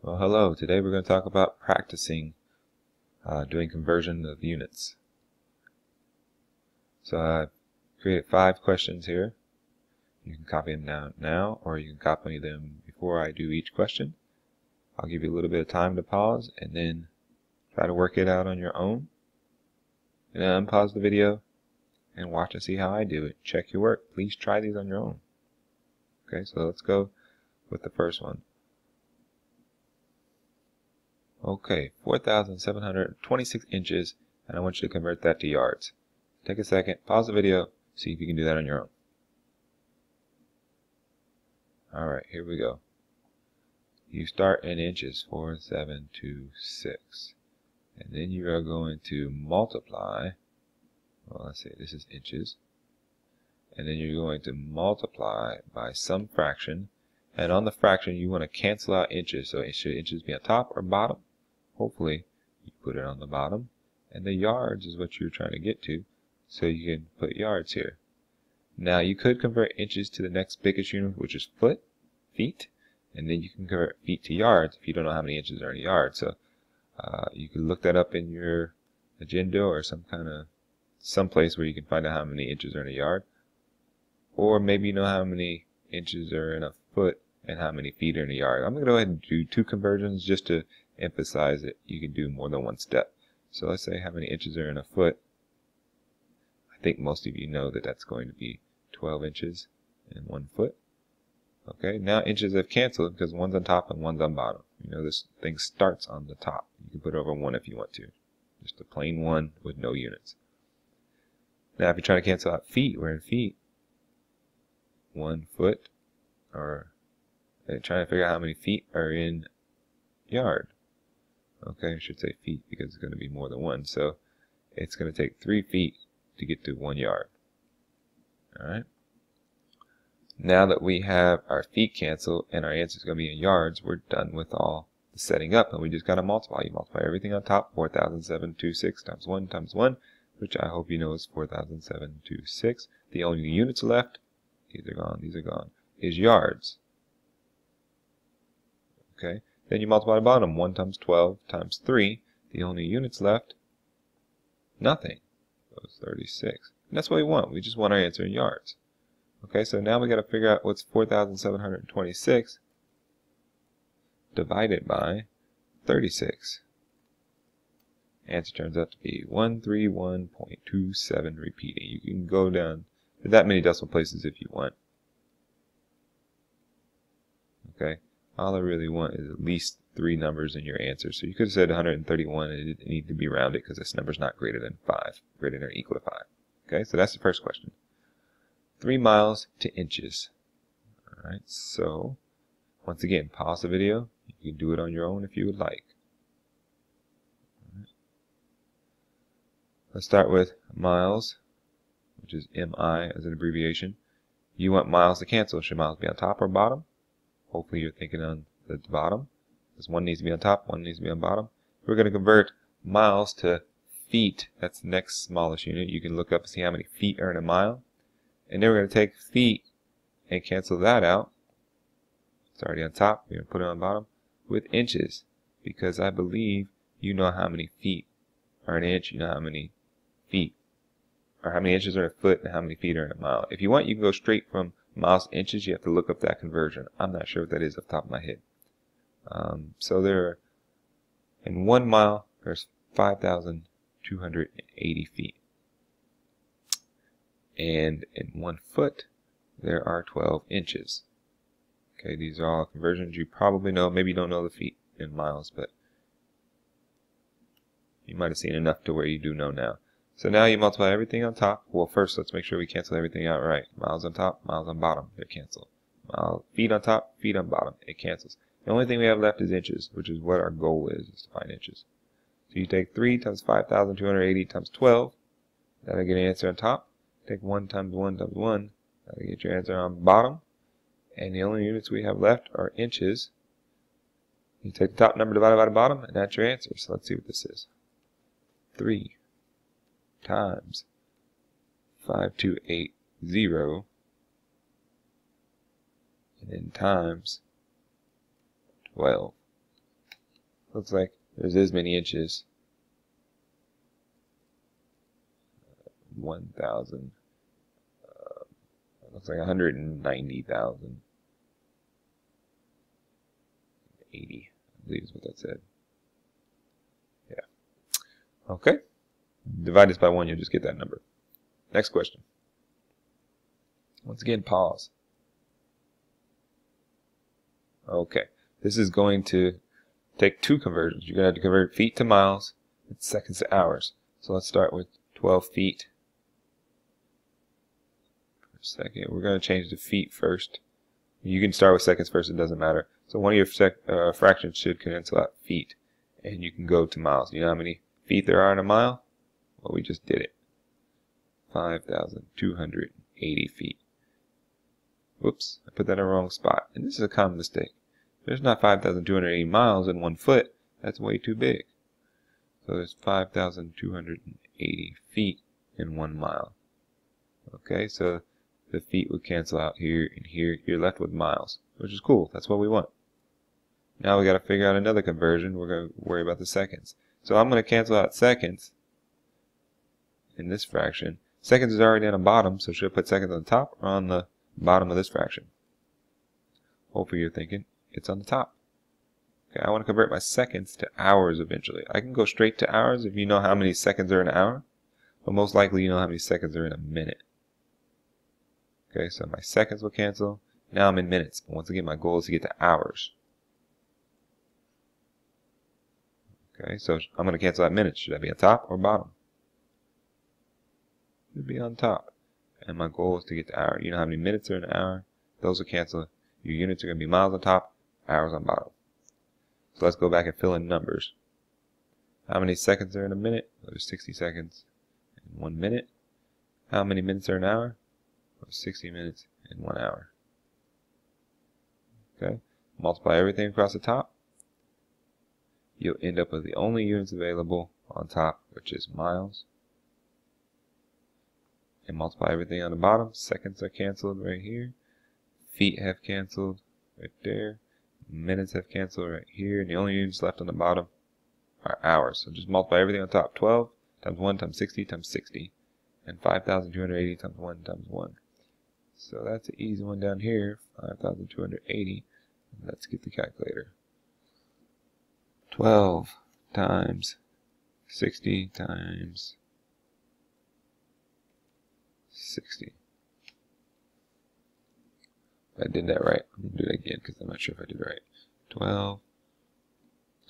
Well, hello. Today we're going to talk about practicing doing conversion of units. So I've created 5 questions here. You can copy them now, or you can copy them before I do each question. I'll give you a little bit of time to pause and then try to work it out on your own. And then unpause the video and watch and see how I do it. Check your work. Please try these on your own. Okay, so let's go with the first one. Okay, 4,726 inches, and I want you to convert that to yards. Take a second, pause the video, see if you can do that on your own. Alright, here we go. You start in inches, 4,726. And then you are going to multiply, well, let's say this is inches. And then you're going to multiply by some fraction. And on the fraction, you want to cancel out inches. So should inches be on top or bottom? Hopefully, you put it on the bottom. And the yards is what you're trying to get to. So you can put yards here. Now, you could convert inches to the next biggest unit, which is feet. And then you can convert feet to yards if you don't know how many inches are in a yard. So you can look that up in your agenda or some place where you can find out how many inches are in a yard. Or maybe you know how many inches are in a foot and how many feet are in a yard. I'm going to go ahead and do 2 conversions just to emphasize that you can do more than one step. So let's say how many inches are in a foot. I think most of you know that that's going to be 12 inches in 1 foot. Okay, now inches have canceled because one's on top and one's on bottom. You know this thing starts on the top. You can put over 1 if you want to. Just a plain 1 with no units. Now if you're trying to cancel out feet, we're in feet. 1 foot, or trying to figure out how many feet are in yard. Okay, I should say feet because it's going to be more than 1. So it's going to take 3 feet to get to 1 yard. Alright. Now that we have our feet canceled and our answer is going to be in yards, we're done with all the setting up, and we just got to multiply. You multiply everything on top, 4,726 times 1 times 1, which I hope you know is 4,726. The only units left, these are gone, is yards. Okay, then you multiply the bottom, 1 times 12 times 3. The only units left, nothing. So it's 36. And that's what we want. We just want our answer in yards. Okay, so now we got to figure out what's 4,726 divided by 36. Answer turns out to be 131.27 repeating. You can go down to that many decimal places if you want. Okay, all I really want is at least 3 numbers in your answer. So you could have said 131 and it didn't need to be rounded because this number is not greater than 5, greater than or equal to 5. Okay, so that's the first question. 3 miles to inches. Alright, so once again, pause the video. You can do it on your own if you would like. Right. Let's start with miles, which is MI as an abbreviation. You want miles to cancel. Should miles be on top or bottom? Hopefully you're thinking on the bottom, because 1 needs to be on top, 1 needs to be on bottom. We're going to convert miles to feet. That's the next smallest unit. You can look up and see how many feet are in a mile. And then we're going to take feet and cancel that out. It's already on top. We're going to put it on bottom with inches, because I believe you know how many feet are in an inch. You know how many feet, or how many inches are in a foot and how many feet are in a mile. If you want, you can go straight from miles to inches. You have to look up that conversion. I'm not sure what that is off the top of my head. So there, in 1 mile, there's 5,280 feet. And in 1 foot, there are 12 inches. Okay, these are all conversions you probably know. Maybe you don't know the feet in miles, but you might have seen enough to where you do know now. So now you multiply everything on top. Well, first, let's make sure we cancel everything out right. Miles on top, miles on bottom, they're canceled. Feet on top, feet on bottom, it cancels. The only thing we have left is inches, which is what our goal is to find inches. So you take 3 times 5,280 times 12. That'll get an answer on top. Take 1 times 1 times 1. That'll get your answer on bottom. And the only units we have left are inches. You take the top number divided by the bottom, and that's your answer. So let's see what this is. 3 times 5280, and then times 12. looks like there's this many inches. 1,000. Looks like 190,000. 80, I believe is what that said. Yeah. Okay. Divide this by 1, you'll just get that number. Next question. Once again, pause. Okay. This is going to take 2 conversions. You're going to have to convert feet to miles and seconds to hours. So let's start with 12 feet per second. We're going to change the feet first. You can start with seconds first, it doesn't matter. So one of your fractions should cancel out feet, and you can go to miles. You know how many feet there are in a mile? Well, we just did it. 5,280 feet. Whoops, I put that in the wrong spot. And this is a common mistake. There's not 5,280 miles in 1 foot. That's way too big. So there's 5,280 feet in 1 mile. Okay, so the feet would cancel out here and here. You're left with miles, which is cool. That's what we want. Now we got to figure out another conversion. We're going to worry about the seconds. So I'm going to cancel out seconds in this fraction. Seconds is already on the bottom, so should I put seconds on the top or on the bottom of this fraction? Hopefully you're thinking it's on the top. Okay, I want to convert my seconds to hours eventually. I can go straight to hours if you know how many seconds are in an hour, but most likely you know how many seconds are in a minute. Okay, so my seconds will cancel. Now I'm in minutes. But once again, my goal is to get to hours. Okay, so I'm going to cancel out minutes. Should I be on top or bottom? Should be on top. And my goal is to get to hour. You know how many minutes are in an hour? Those will cancel. Your units are going to be miles on top, hours on bottom. So let's go back and fill in numbers. How many seconds are in a minute? There's 60 seconds in 1 minute. How many minutes are in an hour? 60 minutes in 1 hour. Okay, multiply everything across the top. You'll end up with the only units available on top, which is miles. And multiply everything on the bottom. Seconds are canceled right here. Feet have canceled right there. Minutes have canceled right here. And the only units left on the bottom are hours. So just multiply everything on top. 12 times 1 times 60 times 60. And 5,280 times 1 times 1. So that's an easy one down here. 5,280. Let's get the calculator. 12 times 60 times 60. I did that right. I'm going to do that again because I'm not sure if I did it right. 12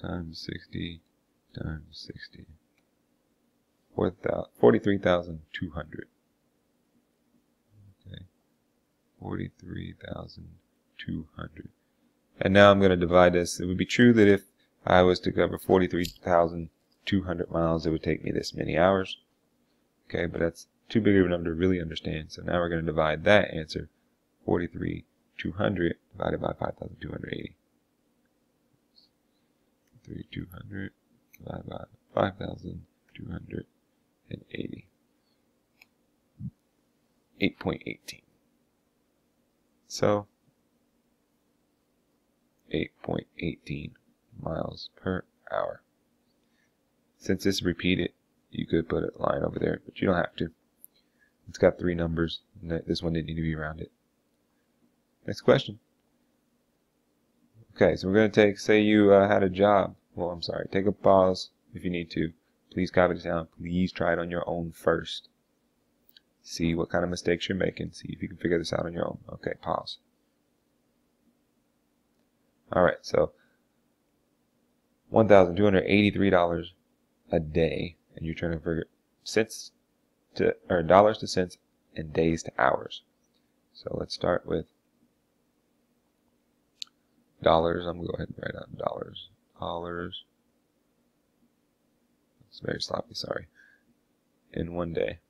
times 60 times 60. 43,200. Okay. 43,200. And now I'm going to divide this. It would be true that if I was to cover 43,200 miles, it would take me this many hours. Okay, but that's too big of a number to really understand. So now we're going to divide that answer, 43,200 divided by 5,280. 3,200 divided by 5,280. 8.18. So 8.18 miles per hour. Since it's repeated, you could put a line over there, but you don't have to. It's got 3 numbers, and this one didn't need to be rounded. Next question. Okay, so we're going to take, say you had a job. Well, I'm sorry, take a pause if you need to. Please copy this down. Please try it on your own first. See what kind of mistakes you're making. See if you can figure this out on your own. Okay, pause. Alright, so $1,283 a day, and you're trying to figure cents to, or dollars to cents and days to hours. So let's start with dollars. I'm going to go ahead and write out dollars. Dollars. It's very sloppy, sorry. In 1 day.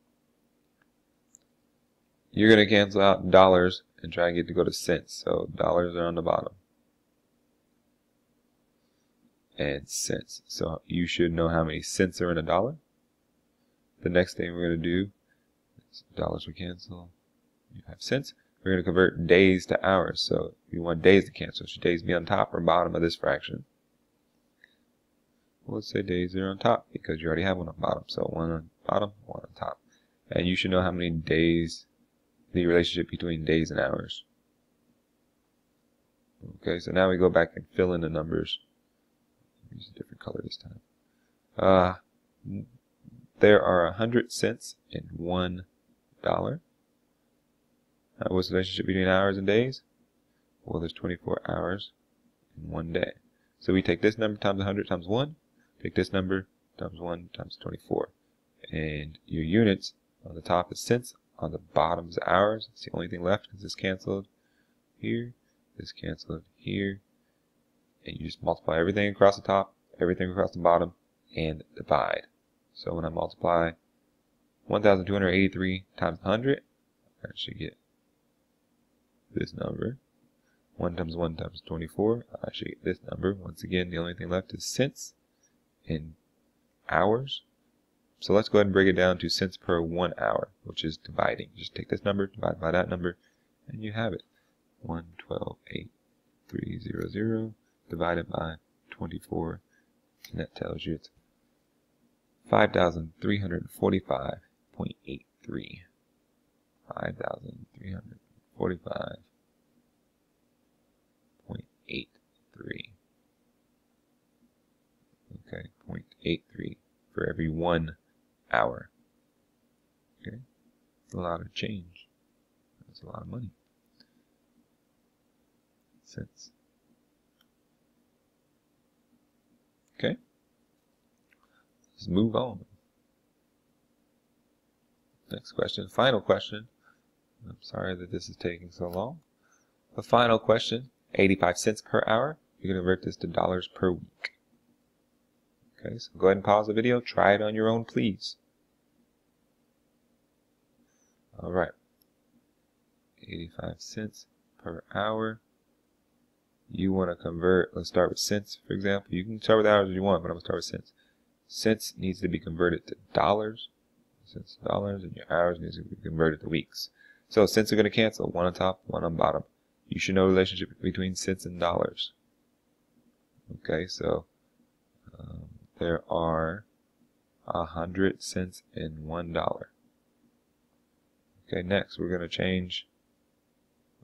You're going to cancel out dollars and try and get to go to cents. So dollars are on the bottom. And cents. So you should know how many cents are in a dollar. The next thing we're going to do is dollars will cancel. You have cents. We're going to convert days to hours. So we want days to cancel. Should days be on top or bottom of this fraction? Well, let's say days are on top because you already have one on bottom. So one on bottom, one on top. And you should know how many days, the relationship between days and hours. Okay, so now we go back and fill in the numbers. Use a different color this time. There are 100 cents in $1. What's the relationship between hours and days? Well, there's 24 hours in 1 day. So we take this number times 100 times 1, take this number times 1 times 24. And your units on the top is cents, on the bottom is hours. It's the only thing left because this canceled here, this canceled here. And you just multiply everything across the top, everything across the bottom, and divide. So when I multiply 1,283 times 100, I should get this number. 1 times 1 times 24, I should get this number. Once again, the only thing left is cents in hours. So let's go ahead and break it down to cents per 1 hour, which is dividing. Just take this number, divide by that number, and you have it. 112,8,300 divided by 24, and that tells you it's 5,345.83. 5,345.83. Okay, 0.83 for every 1 hour. Okay, that's a lot of change. That's a lot of money. Cents. Okay, let's move on. Next question, final question. I'm sorry that this is taking so long. The final question, 85 cents per hour. You're going to convert this to dollars per week. Okay, so go ahead and pause the video. Try it on your own, please. All right. 85 cents per hour. You want to convert, let's start with cents, for example. You can start with hours if you want, but I'm going to start with cents. Cents needs to be converted to dollars. Cents to dollars, and your hours needs to be converted to weeks. So cents are going to cancel. One on top, one on bottom. You should know the relationship between cents and dollars. Okay, so there are 100 cents in $1. Okay, next we're going to change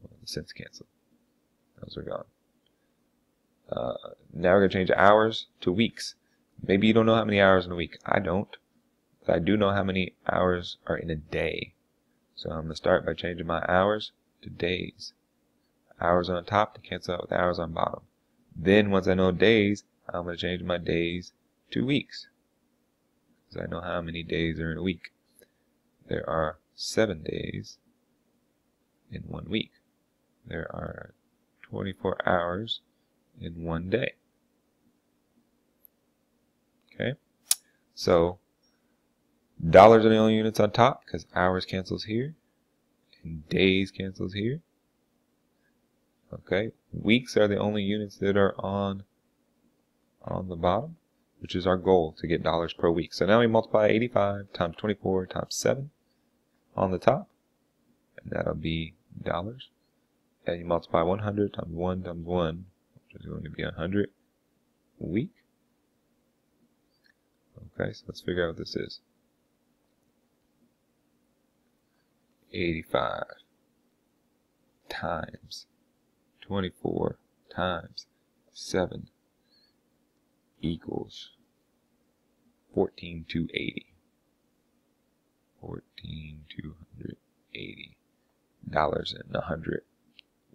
the cents cancel. Those are gone. Now we're going to change hours to weeks. Maybe you don't know how many hours in a week. I don't. But I do know how many hours are in a day. So I'm going to start by changing my hours to days. Hours on top to cancel out with hours on bottom. Then once I know days, I'm going to change my days to weeks. Because I know how many days are in a week. There are 7 days in 1 week. There are 24 hours in 1 day. Okay, so dollars are the only units on top because hours cancels here and days cancels here. Okay, weeks are the only units that are on the bottom, which is our goal to get dollars per week. So now we multiply 85 times 24 times 7 on the top, and that'll be dollars. And you multiply 100 times 1 times 1, which is going to be 100 a week. Okay, so let's figure out what this is. 85 times 24 times 7 equals 14,280. 14,280 dollars in 100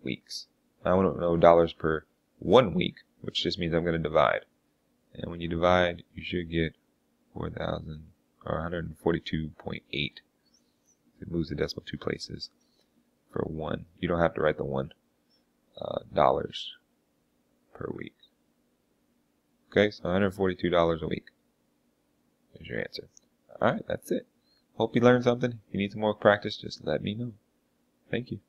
weeks. I don't know dollars per 1 week, which just means I'm going to divide. And when you divide, you should get 4,000 or 142.8. It moves the decimal 2 places for 1. You don't have to write the $1 per week. Okay, so $142 a week is your answer. Alright, that's it. Hope you learned something. If you need some more practice, just let me know. Thank you.